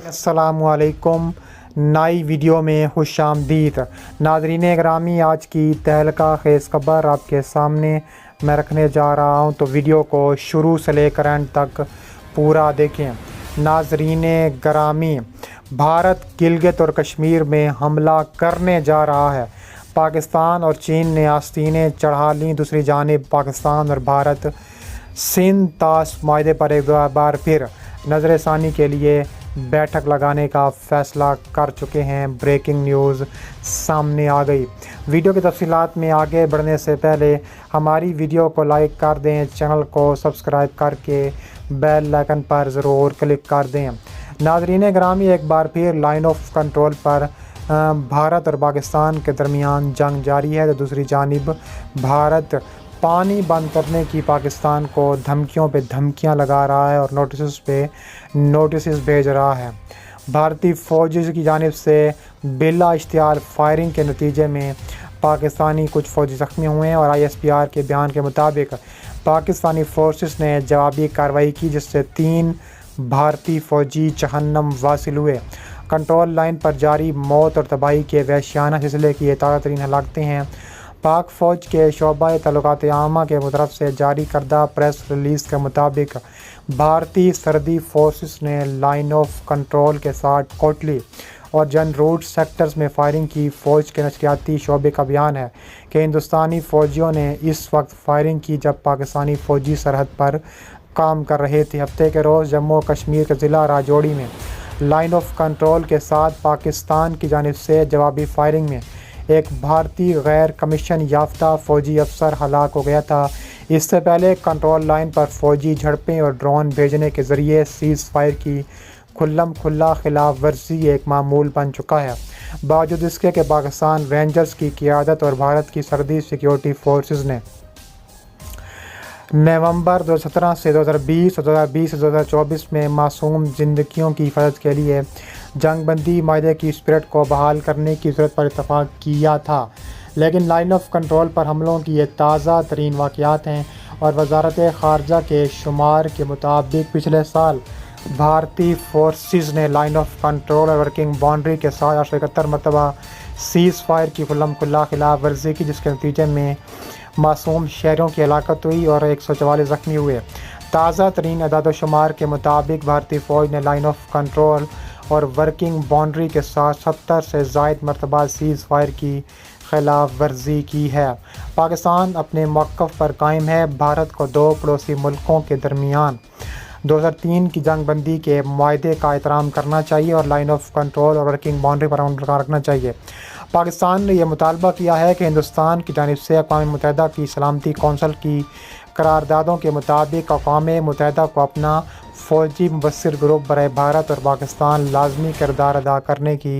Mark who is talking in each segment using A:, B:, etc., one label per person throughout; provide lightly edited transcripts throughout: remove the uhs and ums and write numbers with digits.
A: अस्सलामु अलैकुम। नई वीडियो में खुश आमदीद। नाज़रीन ग्रामी, आज की तहलका खेज़ खबर आपके सामने मैं रखने जा रहा हूं, तो वीडियो को शुरू से लेकर एंड तक पूरा देखें। नाज़रीन ग्रामी, भारत गिलगित और कश्मीर में हमला करने जा रहा है। पाकिस्तान और चीन ने आस्तीनें चढ़ा लीं। दूसरी जानिब पाकिस्तान और भारत सिंध ताश माहदे पर एक बार फिर नज़रसानी के लिए बैठक लगाने का फ़ैसला कर चुके हैं। ब्रेकिंग न्यूज़ सामने आ गई। वीडियो की तफसीलात में आगे बढ़ने से पहले हमारी वीडियो को लाइक कर दें, चैनल को सब्सक्राइब करके बेल आइकन पर ज़रूर क्लिक कर दें। नाज़रीन ग्रामी, एक बार फिर लाइन ऑफ कंट्रोल पर भारत और पाकिस्तान के दरमियान जंग जारी है, तो दूसरी जानिब भारत पानी बंद करने की पाकिस्तान को धमकियों पे धमकियां लगा रहा है और नोटिस पे नोटिस भेज रहा है। भारतीय फ़ौज की जानिब से बिला इश्तियार फायरिंग के नतीजे में पाकिस्तानी कुछ फ़ौजी ज़ख्मी हुए हैं और ISPR के बयान के मुताबिक पाकिस्तानी फोर्सेस ने जवाबी कार्रवाई की, जिससे 3 भारतीय फ़ौजी जहन्नम वासिल हुए। कंट्रोल लाइन पर जारी मौत और तबाही के वहशियाना सिलसिले की ये ताज़ा तरीन हलाकतें हैं। पाक फ़ौज के शोबा तल्लुकात आमा के तरफ से जारी करदा प्रेस रिलीज़ के मुताबिक भारतीय सरहदी फोर्सेस ने लाइन ऑफ कंट्रोल के साथ कोटली और जन रूट सेक्टर्स में फायरिंग की। फ़ौज के नशरियाती शोबे का बयान है कि हिंदुस्तानी फ़ौजियों ने इस वक्त फायरिंग की जब पाकिस्तानी फ़ौजी सरहद पर काम कर रहे थे। हफ्ते के रोज़ जम्मू कश्मीर के ज़िला राजौरी में लाइन ऑफ कंट्रोल के साथ पाकिस्तान की जानिब से जवाबी फायरिंग में एक भारतीय गैर कमीशन याफ्ता फ़ौजी अफसर हलाक हो गया था। इससे पहले कंट्रोल लाइन पर फ़ौजी झड़पें और ड्रोन भेजने के ज़रिए सीज़ फायर की खुल्ला खिलाफ वर्जी एक मामूल बन चुका है। बावजूद इसके कि पाकिस्तान रेंजर्स की क़ियादत और भारत की सरहदी सिक्योरिटी फोर्सेस ने नवंबर 2017 से 2020 और 2020 से 2024 में मासूम ज़िंदगियों की हिफाजत के लिए जंग बंदी माहदे की स्पिरिट को बहाल करने की ज़रूरत पर इत्तफाक किया था। लेकिन लाइन ऑफ कंट्रोल पर हमलों की ये ताज़ा तरीन वाक़यात हैं और वजारत ख़ारजा के शुमार के मुताबिक पिछले साल भारतीय फोर्सेस ने लाइन ऑफ कंट्रोल और वर्किंग बाउंड्री के साथ 871 मरतबा सीज़ फायर की खुल्ला खिलाफ वर्जी की, जिसके नतीजे में मासूम शहरों की हलाकत हुई और 144 ज़ख्मी हुए। ताज़ा तरीन अदाद शुमार के मुताबिक भारतीय फ़ौज ने लाइन ऑफ कंट्रोल और वर्किंग बाउंड्री के साथ 70 से ज़ायद मरतबा सीज़ फायर की खिलाफ वर्जी की है। पाकिस्तान अपने मौक़िफ़ पर कायम है। भारत को 2 पड़ोसी मुल्कों के दरमियान 2003 की जंग बंदी के मुआहदे का एहतराम करना चाहिए और लाइन ऑफ कंट्रोल और वर्किंग बाउंड्री पर अमल रखना चाहिए। पाकिस्तान ने यह मुतालबा किया है कि हिंदुस्तान की जानिब से अक़वाम मुत्तहिदा की सलामती कौंसिल की करारदादों के मुताबिक अक़वाम मुत्तहिदा को अपना फ़ौजी मुबस्सिर ग्रुप बराए भारत और पाकिस्तान लाजमी किरदार अदा करने की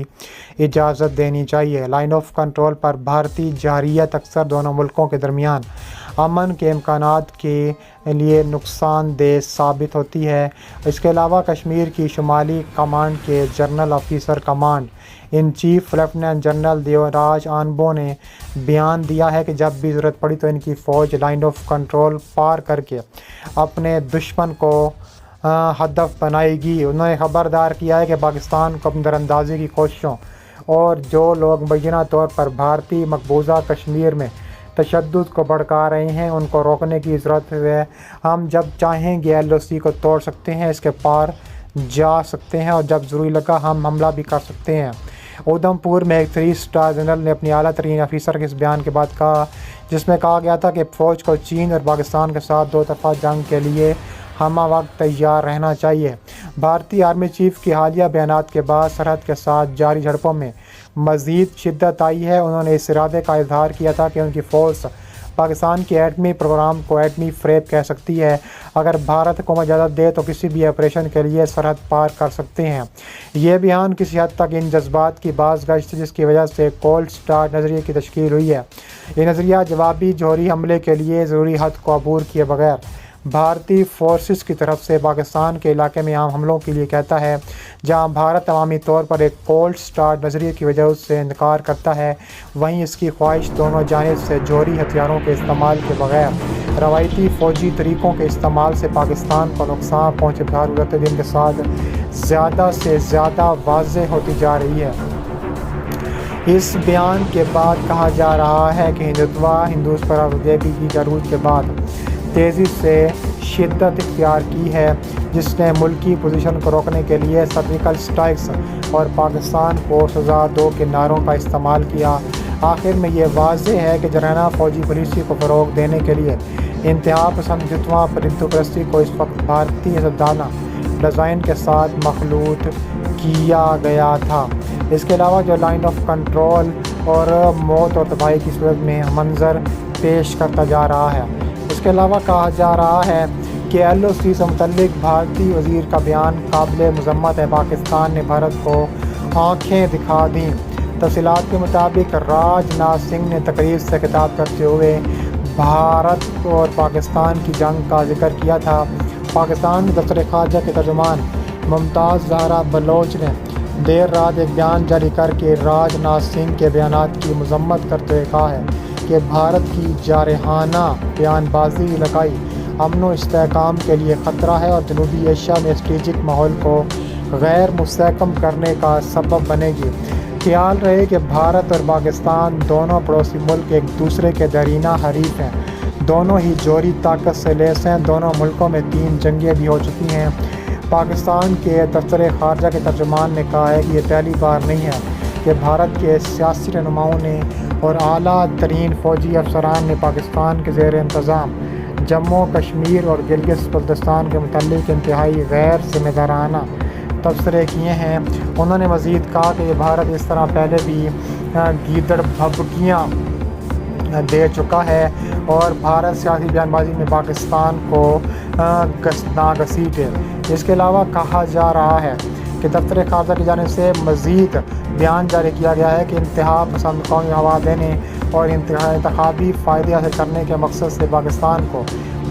A: इजाज़त देनी चाहिए। लाइन ऑफ कंट्रोल पर भारतीय जारियत अक्सर दोनों मुल्कों के दरमियान अमन के इम्कानात के लिए नुकसानदेह साबित होती है। इसके अलावा कश्मीर की शुमाली कमांड के general officer command in chief lieutenant general Devraj Anbu ने बयान दिया है कि जब भी ज़रूरत पड़ी तो इनकी फ़ौज लाइन ऑफ कंट्रोल पार करके अपने दुश्मन को हदफ बनाएगी। उन्होंने ख़बरदार किया है कि पाकिस्तान को अपनी दरअंदाजी की कोशिशों और जो लोग मुबैना तौर पर भारतीय मकबूजा कश्मीर में तशद्दुद को भड़का रहे हैं उनको रोकने की ज़रूरत है। हम जब चाहेंगे LOC को तोड़ सकते हैं, इसके पार जा सकते हैं और जब ज़रूरी लगा हम हमला भी कर सकते हैं। उधमपुर में एक 3 स्टार जनरल ने अपनी आला तरीन अफसर के इस बयान के बाद कहा, जिसमें कहा गया था कि फ़ौज को चीन और पाकिस्तान के साथ 2 तरफ़ा जंग के लिए हमा वक्त तैयार रहना चाहिए। भारतीय आर्मी चीफ की हालिया बयानात के बाद सरहद के साथ जारी झड़पों में मज़ीद शिद्दत आई है। उन्होंने इस इरादे का इजहार किया था कि उनकी फ़ौज पाकिस्तान के एटमी प्रोग्राम को एटमी फ्रेब कह सकती है। अगर भारत को इजाज़त दे तो किसी भी ऑपरेशन के लिए सरहद पार कर सकते हैं। ये बयान किसी हद तक इन जज्बात की बाज़गश्त जिसकी वजह से कोल्ड स्टार्ट नज़रिए की तश्कील हुई है। ये नज़रिया जवाबी जौहरी हमले के लिए ज़रूरी हद को अबूर किए बगैर भारतीय फोर्सेस की तरफ से पाकिस्तान के इलाके में आम हमलों के लिए कहता है। जहां भारत अवामी तौर पर एक कोल्ड स्टार्ट नज़रिए की वजह से इनकार करता है, वहीं इसकी ख्वाहिश दोनों जानिब से जौहरी हथियारों के इस्तेमाल के बगैर रवायती फ़ौजी तरीक़ों के इस्तेमाल से पाकिस्तान को नुकसान पहुँचे। गुज़रते दिन के साथ زیادہ سے زیادہ واضح ہوتی جا رہی ہے۔ اس بیان کے بعد کہا جا رہا ہے کہ ہندوز پر BJP کی عروج کے بعد تیزی سے شدت اختیار کی ہے، جس نے ملکی پوزیشن کو روکنے کے لیے سرجیکل اسٹرائکس اور پاکستان کو سزا دو کے نعروں کا استعمال کیا۔ آخر میں یہ واضح ہے کہ جرائنا فوجی پالیسی کو فروغ دینے کے لیے انتہا پسند جتوا پرندو پرستی کو اس وقت بھارتی سیاستدانہ ڈیزائن کے ساتھ مخلوط کیا گیا تھا۔ اس کے علاوہ جو لائن آف کنٹرول اور موت اور تباہی کی صورت میں منظر پیش کرتا جا رہا ہے۔ اس کے علاوہ کہا جا رہا ہے کہ LOC سے متعلق بھارتی وزیر کا بیان قابل مذمت ہے۔ پاکستان نے بھارت کو آنکھیں دکھا دیں۔ تفصیلات کے مطابق راج ناتھ سنگھ نے تقریب سے خطاب کرتے ہوئے بھارت اور پاکستان کی جنگ کا ذکر کیا تھا۔ پاکستان کے دفتر خارجہ کے ترجمان ممتاز زہرا بلوچ نے دیر رات ایک بیان جاری کر کے راج ناتھ سنگھ کے بیانات کی مذمت کرتے ہوئے کہا ہے کہ بھارت کی جارحانہ بیان بازی علاقائی امن و استحکام کے لیے خطرہ ہے اور جنوبی ایشیا میں اسٹریٹجک ماحول کو غیر مستحکم کرنے کا سبب بنے گی۔ خیال رہے کہ بھارت اور پاکستان دونوں پڑوسی ملک ایک دوسرے کے دیرینہ حریف ہیں، دونوں ہی جوہری طاقت سے لیس ہیں، دونوں ملکوں میں 3 جنگیں بھی ہو چکی ہیں۔ پاکستان کے دفتر خارجہ کے ترجمان نے کہا ہے کہ یہ پہلی بار نہیں ہے کہ بھارت کے سیاسی رہنماؤں نے اور اعلیٰ ترین فوجی افسران نے پاکستان کے زیر انتظام جموں کشمیر اور گلگت بلتستان کے متعلق انتہائی غیر ذمہ دارانہ تبصرے کیے ہیں۔ انہوں نے مزید کہا کہ یہ بھارت اس طرح پہلے بھی گیدڑ بھبکیاں دے چکا ہے اور بھارت سیاسی بیان بازی میں پاکستان کو ناگزیر ہے۔ اس کے علاوہ کہا جا رہا ہے کہ دفتر خارجہ کی جانب سے مزید بیان جاری کیا گیا ہے کہ انتہا پسند قومی ہوا دینے اور انتخابی فائدے حاصل کرنے کے مقصد سے پاکستان کو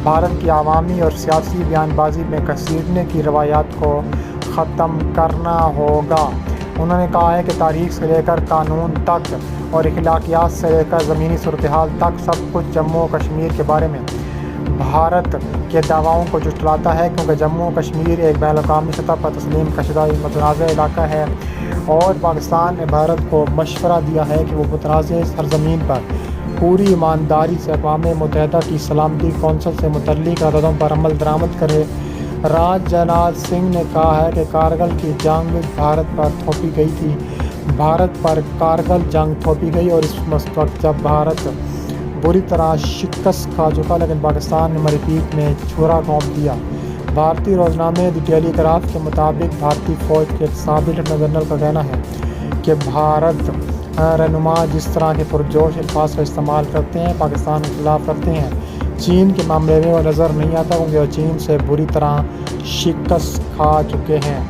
A: بھارت کی عوامی اور سیاسی بیان بازی میں گھسیٹنے کی روایات کو ختم کرنا ہوگا۔ انہوں نے کہا ہے کہ تاریخ سے لے کر قانون تک اور اخلاقیات سے لے کر زمینی صورتحال تک سب کچھ جموں و کشمیر کے بارے میں بھارت کے دعووں کو جھٹلاتا ہے، کیونکہ جموں و کشمیر ایک بین الاقوامی سطح پر تسلیم کشدہ متنازع علاقہ ہے اور پاکستان نے بھارت کو مشورہ دیا ہے کہ وہ متنازع سرزمین پر پوری ایمانداری سے اقوام متحدہ کی سلامتی کونسل سے متعلق قراردادوں پر عمل درآمد کرے۔ راج ناتھ سنگھ نے کہا ہے کہ کارگل کی جنگ بھارت پر تھوپی گئی تھی، بھارت پر کارگل جنگ تھوپی گئی اور اس وقت جب بھارت بری طرح شکست کھا چکا، لیکن پاکستان نے مری پیٹ میں چھرا گھونپ دیا۔ بھارتی روزنامے دی ٹیلی گراف کے مطابق بھارتی فوج کے ایک سابق لیفٹیننٹ جنرل کا کہنا ہے کہ بھارت رہنما جس طرح کے پرجوش الفاظ کا استعمال کرتے ہیں پاکستان کے خلاف کرتے ہیں، چین کے معاملے میں وہ نظر نہیں آتا، کیونکہ وہ چین سے بری طرح شکست کھا چکے ہیں۔